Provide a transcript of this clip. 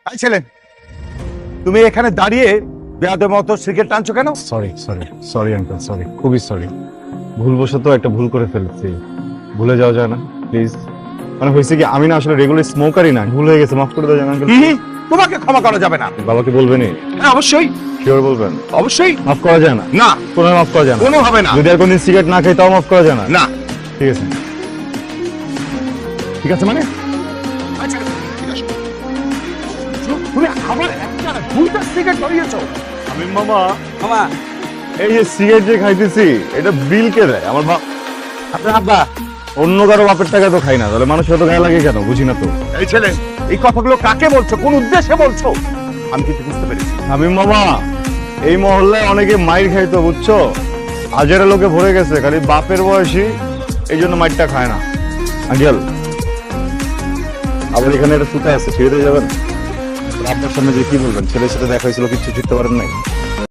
এই ছেলে, তুমি এখানে দাঁড়িয়ে বেয়াদের মতো সিগারেট টানছো কেন? সরি আঙ্কেল, সরি, খুবই সরি। ভুলবশত একটা ভুল করে ফেলেছি, ভুলে যাওয়া যায় না প্লিজ? মানে হয়েছে কি, আমি না আসলে রেগুলার স্মোকারই না, ভুল হয়ে গেছে, মাফ করে দেওয়া যায় না আঙ্কেল? তোমাকে ক্ষমা করা যাবে না। বাবাকে বলবেনই? হ্যাঁ, অবশ্যই শিওর বলবেন? অবশ্যই। মাফ করা যায় না? না, কোনো মাফ করা যায় না? কোনো হবে না। যদি আর কোনদিন সিগারেট না খাই তাও মাফ করা যায় না? না। ঠিক আছে। ঠিক আছে মানে? আচ্ছা, ঠিক আছে। তুমি আবার একটা দুইটা সিগারেট ধরিয়েছো। আমি মামা, মামা, এই যে সিগারেট যে খাইতেছি এটা বিল কে দেয়? আমার বাপ। আপনার আব্বা। অন্য কারো বাপের টাকা তো খাই না, তাহলে মানুষ এত গায়ে লাগে কেন বুঝি না তো। এই ছেলে, এই কথাগুলো কাকে বলছো, কোন উদ্দেশ্যে বলছো? আমি কিন্তু বুঝতে পেরেছি। আমি মামা, এই মহল্লায় অনেকে মাইর খাইতো বুঝছো, হাজারে লোকে ভরে গেছে, খালি বাপের বয়সী এই জন্য মাইরটা খায় না। আঙ্কেল, আবার এখানে একটা সুতা আছে, ছেড়ে দিয়ে যাবেন? আপনার সামনে যে কি বলবেন, ছেলের সাথে দেখা হয়েছিল, কিচ্ছু শিখতে পারেন নাই?